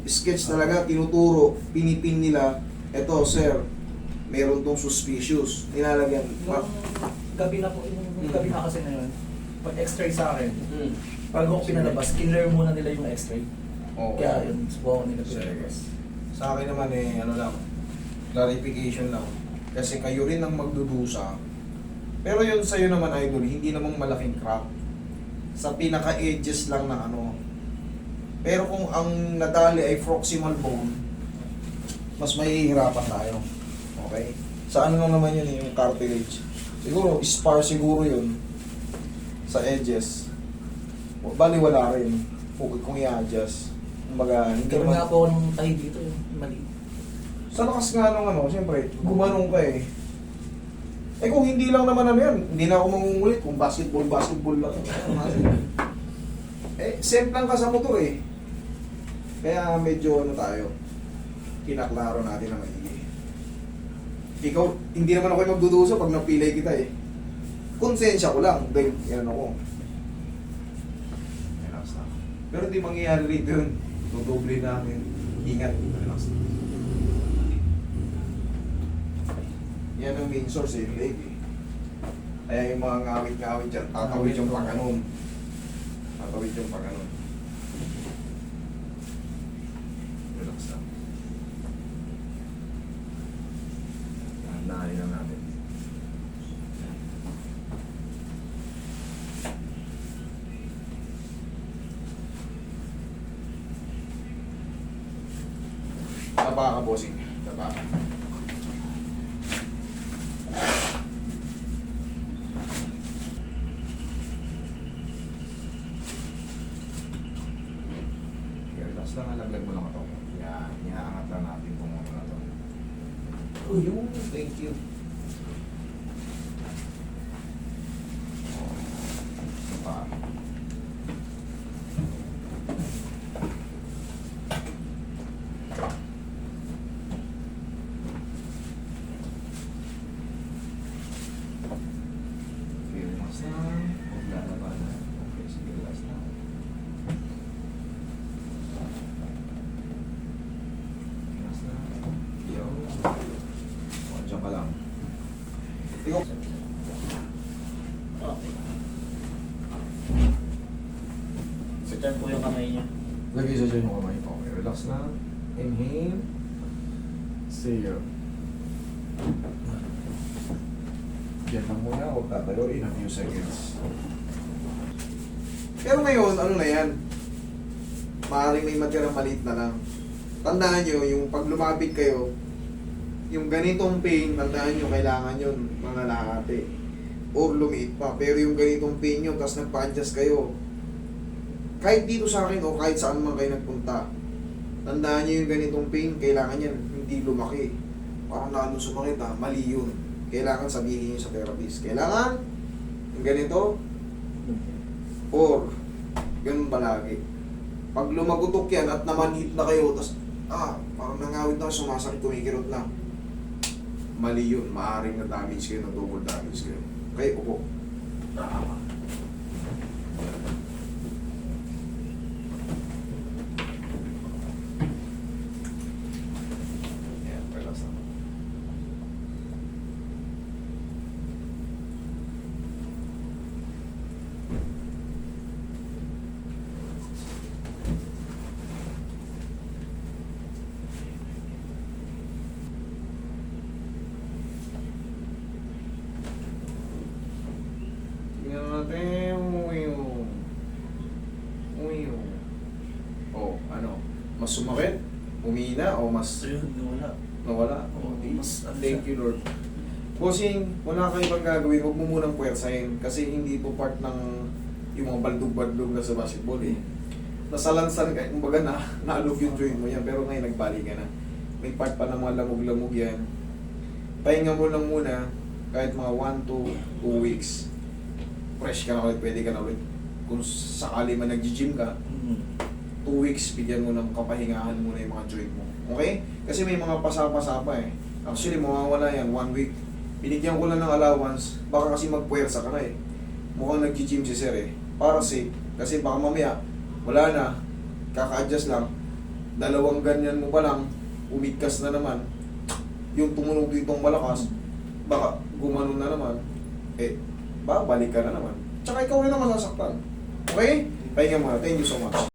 Sketch talaga, tinuturo, pinipin nila. Eto, sir, meron tong suspicious. Nilalagyan. Nung gabi na po, yung gabi na kasi na yun, pag x-ray sa akin, bago ko pinalabas, kinlear muna nila yung x-ray. Okay. Kaya yun, subukan nila Sir, pinalabas. sa akin naman ano lang, clarification lang. Kasi kayo rin ang magdudusa. Pero yun sa'yo naman, idol, hindi namang malaking crack. Sa pinaka-edges lang ng Pero kung ang nadali ay proximal bone, mas mahihirapan tayo. Okay? Sa ano lang naman yun, yung cartilage. Siguro, spar siguro yun sa edges. Bali wala rin. Kung i-adjust. Kumbaga, hindi Karoon nga po ako ng tahi dito, yung mali. sa lakas nga nung siyempre, gumanong ka eh. Eh kung hindi lang naman yan, hindi na ako mangungulit kung basketball lang. Same lang ka sa motor eh. Kaya medyo tayo, kinaklaro natin na maigi. Ikaw, hindi naman ako yung magdudusa pag napilay kita eh. Konsensya ko lang, dahil yan ako. Relax na. Pero hindi mangyayari rito yun. Tutuloy namin. Ingat. Relax na. Yan ang main source eh, yung leg eh. Kaya yung mga ngawit-ngawit dyan, tatawid yung pag-anon. Tatawid yung pag-anon. Relax lang. Dahan-dahanin lang natin. Taba ka, bossing. Taba ka. Relax lang, alaglag mo lang ito. Yan, iaangat lang natin itong mga na ito. Oh, yun. Thank you. Ito pa. Okay, relax lang. Huwag lalaban na. Okay, sige, relax lang. Relax lang. Yo. O, dyan ka lang. Ikaw. Okay. Sa dyan po yung kamay niya. Lagay sa dyan yung kamay. Okay, relax lang. Inhale. Exhale. Diyan lang muna. Huwag tatayo in a few seconds. Pero ngayon, ano na yan? Maaaring may matirang maliit na lang. Tandaan nyo, yung pag lumapit kayo, yung ganitong pain, tandaan nyo, kailangan yun, mga lahati. Or lumiit pa. Pero yung ganitong pain nyo, tapos nagpa-adjust kayo, kahit dito sa akin o kahit saan man kayo nagpunta, tandaan nyo yung ganitong pain, kailangan yan, hindi lumaki. Parang lalo sumakit mali yun. Kailangan sabihin nyo sa therapist. Kailangan, yung ganito, or, ganun palagi. Pag lumagutok yan at namanhit na kayo, tapos, parang nangawit na, sumasakit, kumikirot na. Mali yun. Maaaring na damage kayo, na double damage kayo. Okay, upo. Yan, relax na. Tingnan natin. Oh, ano? Mas sumakit? Humina? O mas So yun, wala. nawala? Oo, mas ano Thank siya. you, Lord. Bossing, wala kayo ibang gagawin. Huwag mo munang puwersahin. Kasi hindi ito part ng yung mga baldog-baldog na sa basketball eh. Nasalansan ka, kumbaga naalog yung joint mo yan. Pero ngayon nagbali ka na. May part pa ng mga lamog-lamog yan. Pahinga mo lang muna kahit mga 1 to 2 weeks. Fresh ka na ulit, pwede ka na ulit. Kung sakali man nag-gym ka, 2 weeks, bigyan mo ng kapahingahan muna yung mga joint mo. Okay? Kasi may mga pasa-pasa pa eh. Actually, mawawala yan, 1 week. Binigyan ko lang ng allowance, baka kasi magpuwersa ka na eh. Mukhang nag-gym si sir eh. Para safe. Kasi baka mamaya, wala na, kaka-adjust lang, dalawang ganyan mo pa lang, umigkas na naman, yung tumunog ditong malakas, baka gumanon na naman, eh, babalik ka na naman. Tsaka ikaw rin na masasaktan. Okay? Pahinga muna. Thank you so much.